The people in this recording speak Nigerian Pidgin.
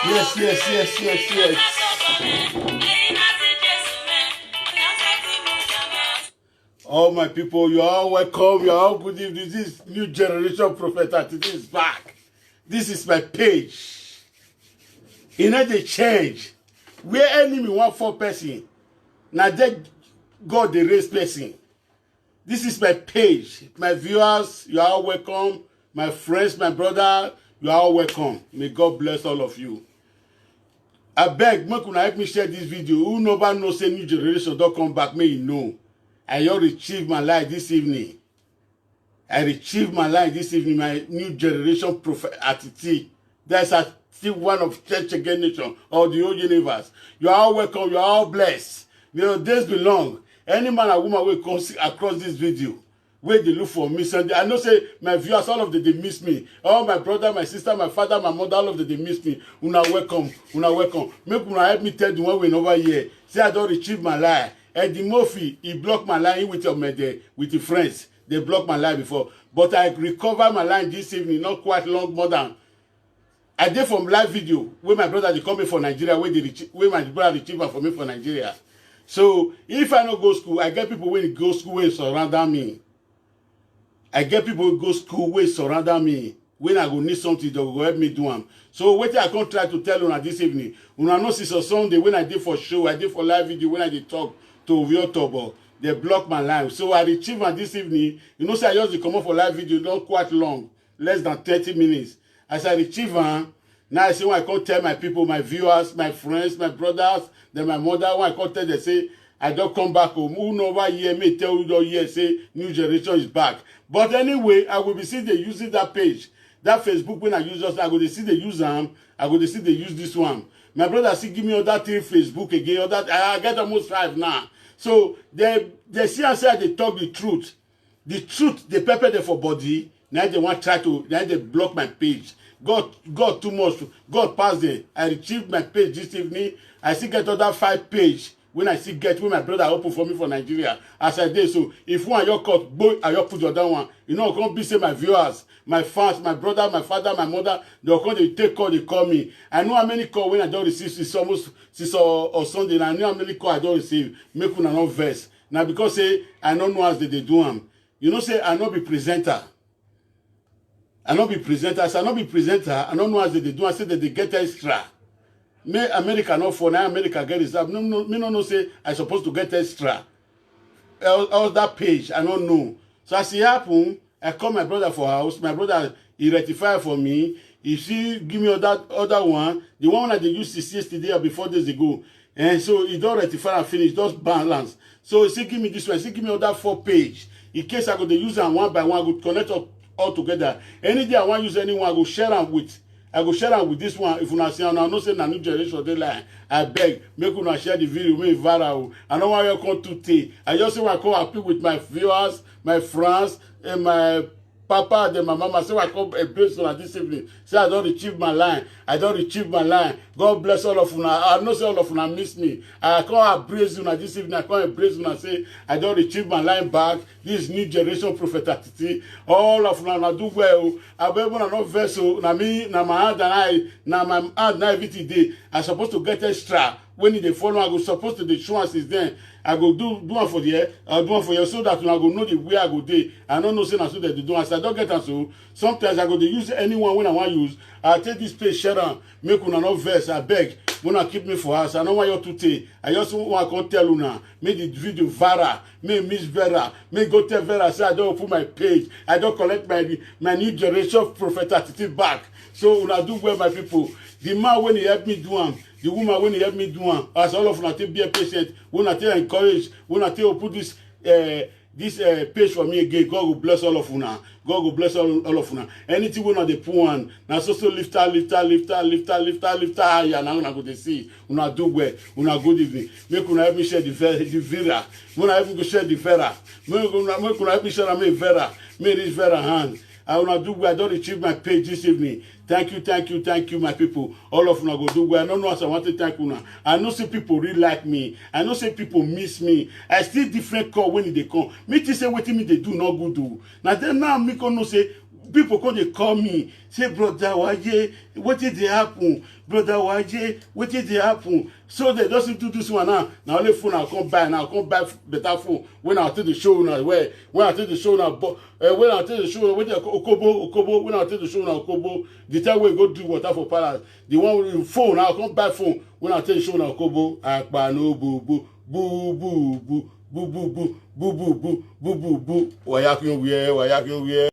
Yes. All my people, you are all welcome. You are all good evening. This is New Generation Prophet. This is back. This is my page. You know the change. Where enemy want 4 person. Now that God the raise person. This is my page. My viewers, you are all welcome. My friends, my brother, you are all welcome. May God bless all of you. I beg, make una help me share this video. Who nobody knows say New Generation don't come back, may you know. I just retrieved my life this evening. I retrieved my life this evening, my New Generation Prophet attitude. That's still one of Church Again Nation or the whole universe. You are all welcome, you are all blessed. Your days belong. Any man or woman will come across this video, where they look for me. Sunday. I know say my viewers, all of them, they miss me. All my brother, my sister, my father, my mother, all of them, they miss me. Una welcome, una welcome. Make una help me tell the one way over here. Say I don't retrieve my life. Eddie Murphy, he blocked my line with the friends. They blocked my line before. But I recovered my line this evening, not quite long, more than. I did from live video where my brother they come in for Nigeria, where my brother retrieved for me for Nigeria. So if I don't go school, I get people when go school where surround me. I get people who go school where surround me. When I go need something, they will help me do them. So what I can't try to tell you this evening. Una know since Sunday when I did for show, I did for live video when I did talk to Ovio Tobo, they block my line. So I retrieve this evening. You know, say I just come up for live video, not quite long, less than 30 minutes. As I retrieve now I say when I can't tell my people, my viewers, my friends, my brothers, then my mother, when I can't tell they say, I don't come back home. Who know why here may tell you here say New Generation is back. But anyway, I will be seeing they using that page. That Facebook when I use just I go to see they use them, I go to see they use this one. My brother see give me other 3 Facebook again, other I get almost 5 now. So they see and say they talk the truth. The truth they pepper them for body. Now they want try to now they block my page. God too much. God passed them. I retrieved my page this evening. I still get other 5 page when I still get when my brother open for me for Nigeria. As I did so, if one of your cut, boy, I put your down one. You know, come be say my viewers, my fans, my brother, my father, my mother, they'll come, they take call, they call me. I know how many call when I don't receive, it's almost 6 or Sunday, and I know how many call I don't receive. Make una not verse. Now because say I don't know as they do them. You know, say I not be presenter. I not be presenter. As I not be presenter, I don't know as they do. I say that they get extra. May America not for now. America get reserved. No, me no say I supposed to get extra. Else that page I don't know. So as it happen, I call my brother for house. My brother he rectify for me. If she give me other one, the one that they used yesterday or before days ago, and so he don't rectify and finish, just balance. So he say give me this one. He say give me other 4 page. In case I go to use them one by one, I go connect all together. Any day I want to use anyone, I go share them with. I go share them with this one. If una see, I know say na New Generation they lie. I beg, make una share the video, make it viral. I don't want you come to take. I just want to come happy with my viewers, my friends, and my papa, and my mama. So I come embrace on this evening. Say I don't retrieve my line. I don't retrieve my line. God bless all of una. I know say all of una miss me. I can't embrace una this evening. I can't embrace una. Say I don't retrieve my line back. This New Generation Prophet attitude. All of una do well. I be able to not vessel. Na me, na my hand and I, na my hand na everything day. I supposed to get extra. When they follow, I go supposed to the insurance is then. I go do one for the year, do one for you so that I go know the way I go day. I don't know say na so that they do. As I don't get so. Sometimes I go to use anyone when I want to use. I take this page share am, make una not verse. I beg, when I keep me for us. I don't want you to take. I just want to tell una. Make the video Vera, make Miss Vera, make go tell Vera. Say I don't open my page. I don't collect my New Generation Prophet attitude back. So una do well, my people. The man when he help me do am. The woman when he help me do one, as all of us be a patient, when I tell encourage, when I tell put this page for me again, God will bless all of una. God will bless all of una. Anything when they put one, now so lift her higher. Now una go to see, una do well, una good evening. Make una help me share the Vera. When I help me share the Vera, make una help me share me Vera. Make this Vera hand. I will not do well. I don't retrieve my page this evening. Thank you, my people. All of you go do well. I don't know what I want to thank you. I know say people really like me. I know say people miss me. I still different call when they come. Me to say what me they do not good do. Now then now me can know say People come dey call me, say, brother Waje, what did they happen? Brother Waje, what did they happen? So they just need to do this one now. Now only phone I'll come buy, now come buy better phone. When I take the show now, when I take the show now, when I take the show, when Okobo, when I take the show now, Okobo, the time we go do water for palace, the one with phone, I'll come buy phone. When I take the show now, Okobo, Akpano, boo, boo, boo, boo, boo, boo, boo, boo, boo, boo, boo, boo, boo, boo,